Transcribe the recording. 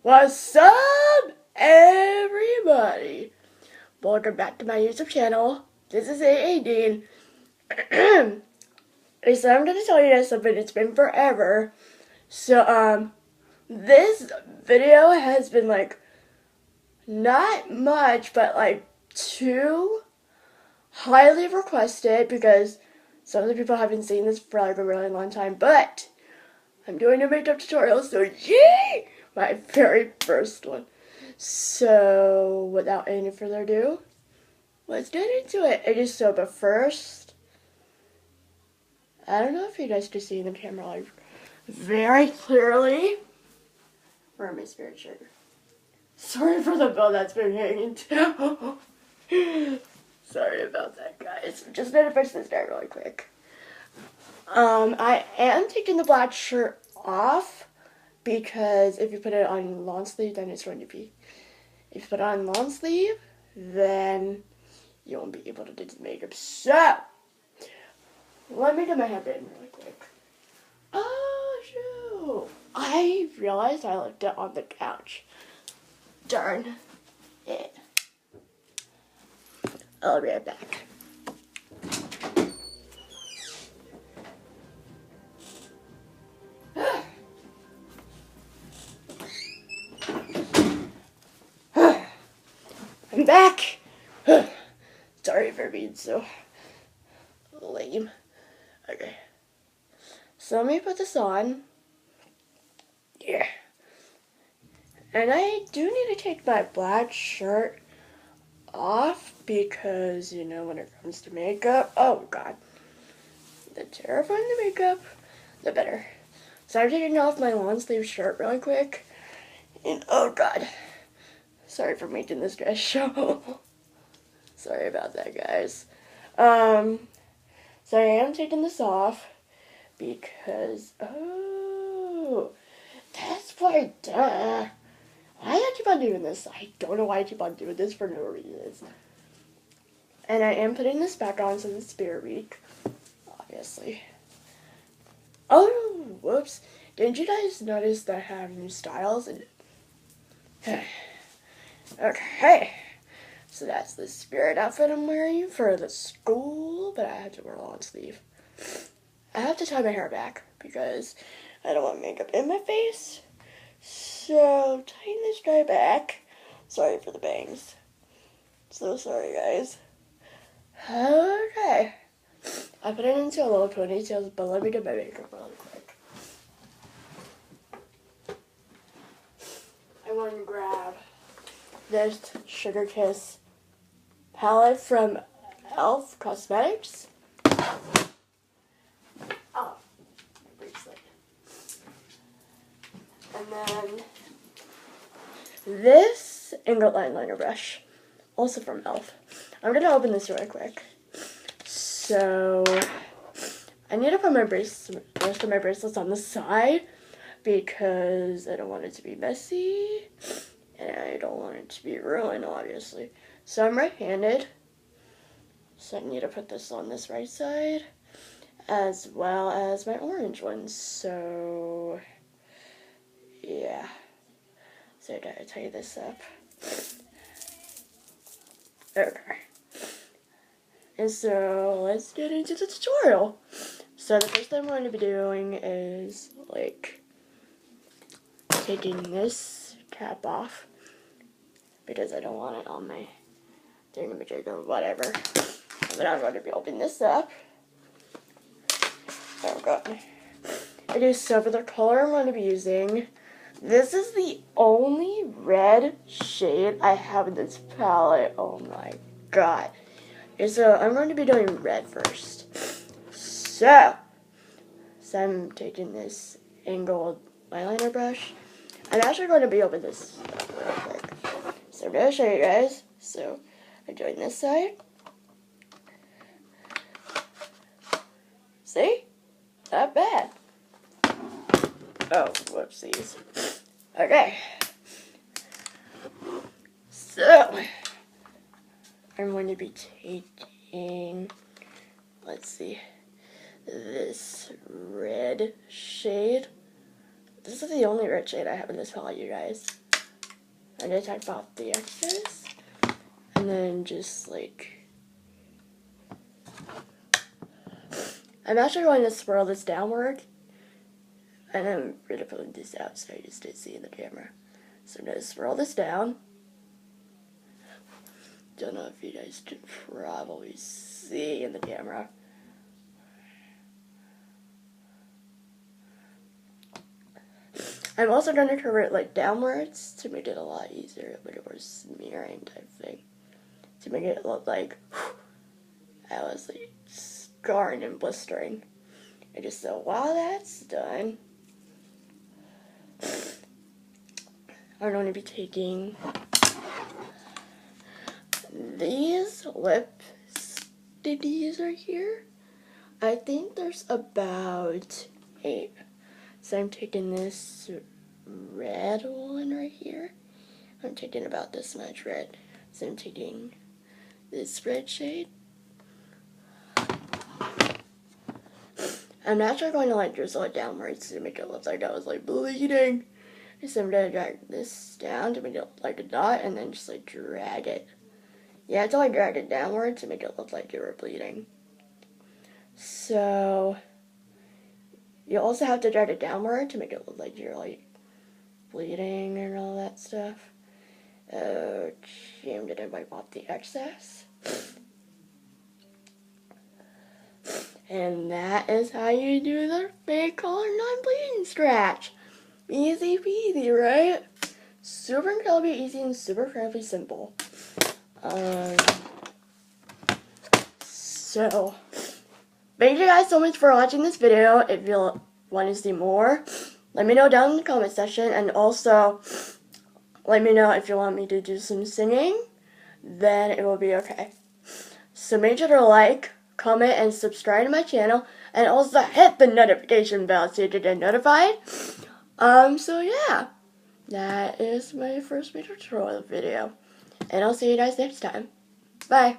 What's up, everybody? Welcome back to my YouTube channel. This is A.A.Dean. So I'm gonna tell you guys something. It's been forever. So this video has been like not much, but like too highly requested because some of the people haven't seen this for like a really long time. But I'm doing a makeup tutorial, so yay! My very first one. So, without any further ado, let's get into it. But first, I don't know if you guys can see the camera like very clearly. Where am I spirit shirt? Sorry for the bell that's been hanging too. Sorry about that, guys. Just gonna fix this guy really quick. I am taking the black shirt off because if you put it on long sleeve, then it's going to be. If you put it on long sleeve, then you won't be able to do the makeup. So, let me get my head in really quick. Oh, shoot. I realized I left it on the couch. Darn it. I'll be right back. I'm back. Sorry for being so lame. Okay. So let me put this on. Yeah. And I do need to take my black shirt off because, you know, when it comes to makeup, oh god. The terrifying the makeup, the better. So I'm taking off my long sleeve shirt really quick. And oh god. Sorry for making this dress show. Sorry about that, guys. So I am taking this off because, oh, that's why, duh. Why I keep on doing this? I don't know why I keep on doing this for no reason. And I am putting this back on since it's Spirit Week, obviously. Oh, whoops. Didn't you guys notice that I have new styles? Okay. So that's the Spirit outfit I'm wearing for the school, but I have to wear a long sleeve. I have to tie my hair back because I don't want makeup in my face. So, tying this guy back. Sorry for the bangs. So sorry, guys. Okay. I put it into a little ponytail, but let me get my makeup really quick. I want to grab this Sugar Kiss palette from e.l.f. Cosmetics. Oh, my bracelet. And then this angled eyeliner brush, also from e.l.f. I'm going to open this really quick. So, I need to put my rest of my bracelets on the side because I don't want it to be messy and I don't want it to be ruined, obviously. So I'm right-handed, so I need to put this on this right side as well as my orange one. So, yeah. So I gotta tie this up. Okay. And so let's get into the tutorial. So the first thing I'm going to be doing is like taking this cap off because I don't want it on my thingamajig or whatever. And then I'm going to be opening this up. Oh god. Okay, so for the color I'm going to be using, this is the only red shade I have in this palette. Oh my god. Okay, so I'm going to be doing red first. So I'm taking this angled eyeliner brush. I'm actually going to be opening this real quick. So I'm going to show you guys. So I'm doing this side. See? Not bad. Oh, whoopsies. Okay. So, I'm going to be taking, let's see, this red shade. This is the only red shade I have in this palette, you guys. and then type off the excess, and then just like, I'm actually going to swirl this downward, and I'm really pulling this out so you just didn't see in the camera. So I'm going to swirl this down. Don't know if you guys can probably see in the camera. I'm also going to curve it like downwards to make it a lot easier, like a more smearing type thing. To make it look like I was like scarring and blistering. And just so while that's done, I'm going to be taking these lip stickies right here. I think there's about 8. So I'm taking this red one right here. I'm taking about this much red. So I'm taking this red shade. I'm naturally going to like drizzle it downwards to make it look like I was like bleeding. So I'm going to drag this down to make it look like a dot and then just like drag it. You have to like drag it downward to make it look like you were bleeding. So you also have to drag it downward to make it look like you're like bleeding and all that stuff. Okay, I'm gonna wipe off the excess. And that is how you do the fake color non-bleeding scratch. Easy peasy, right? Super incredibly easy and super incredibly simple. So, thank you guys so much for watching this video. If you want to see more, let me know down in the comment section. And also, let me know if you want me to do some singing. Then it will be okay. So make sure to like, comment, and subscribe to my channel. And also hit the notification bell so you get notified. So yeah. That is my first tutorial video. And I'll see you guys next time. Bye.